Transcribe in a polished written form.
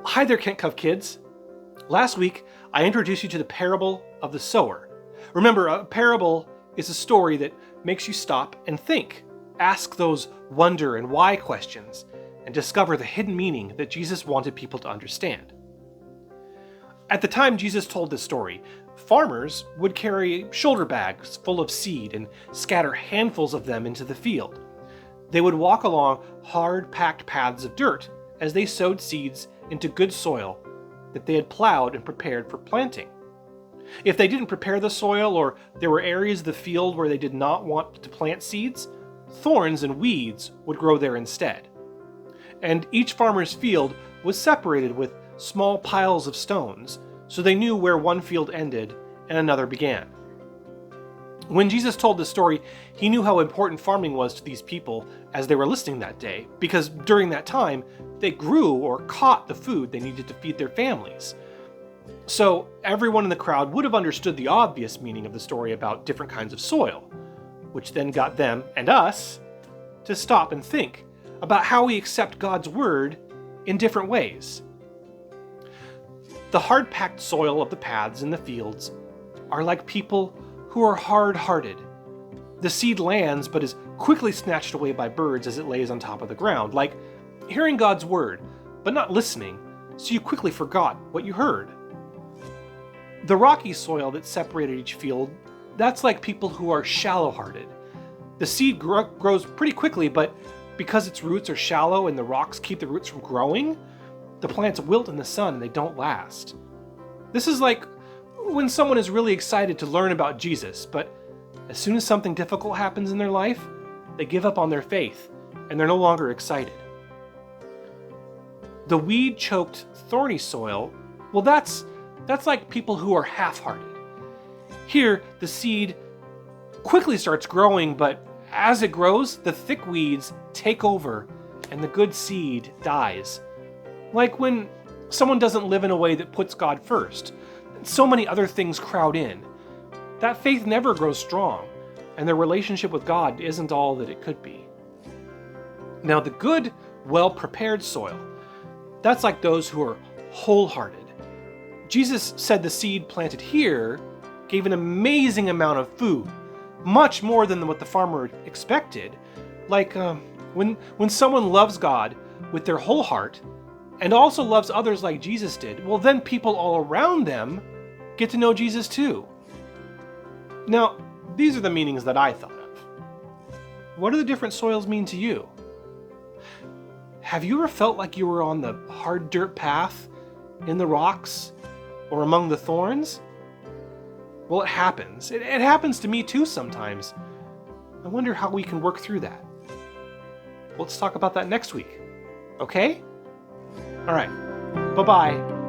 Hi there, KentCov kids. Last week, I introduced you to the parable of the sower. Remember, a parable is a story that makes you stop and think, ask those wonder and why questions, and discover the hidden meaning that Jesus wanted people to understand. At the time Jesus told this story, farmers would carry shoulder bags full of seed and scatter handfuls of them into the field. They would walk along hard, packed paths of dirt as they sowed seeds into good soil that they had plowed and prepared for planting. If they didn't prepare the soil, or there were areas of the field where they did not want to plant seeds, thorns and weeds would grow there instead. And each farmer's field was separated with small piles of stones, so they knew where one field ended and another began. When Jesus told this story, he knew how important farming was to these people as they were listening that day, because during that time, they grew or caught the food they needed to feed their families. So everyone in the crowd would have understood the obvious meaning of the story about different kinds of soil, which then got them and us to stop and think about how we accept God's word in different ways. The hard-packed soil of the paths in the fields are like people who are hard-hearted. The seed lands but is quickly snatched away by birds as it lays on top of the ground, like hearing God's word, but not listening, so you quickly forgot what you heard. The rocky soil that separated each field, that's like people who are shallow-hearted. The seed grows pretty quickly, but because its roots are shallow and the rocks keep the roots from growing, the plants wilt in the sun and they don't last. This is like when someone is really excited to learn about Jesus, but as soon as something difficult happens in their life, they give up on their faith and they're no longer excited. The weed-choked, thorny soil, well, that's like people who are half-hearted. Here, the seed quickly starts growing, but as it grows, the thick weeds take over and the good seed dies. Like when someone doesn't live in a way that puts God first, so many other things crowd in. That faith never grows strong, and their relationship with God isn't all that it could be. Now, the good, well-prepared soil, that's like those who are wholehearted. Jesus said the seed planted here gave an amazing amount of food, much more than what the farmer expected. Like when someone loves God with their whole heart and also loves others like Jesus did, well, then people all around them get to know Jesus too. Now, these are the meanings that I thought of. What do the different soils mean to you? Have you ever felt like you were on the hard dirt path, in the rocks, or among the thorns? Well, it happens. It happens to me too sometimes. I wonder how we can work through that. Let's talk about that next week. Okay? All right. Bye-bye.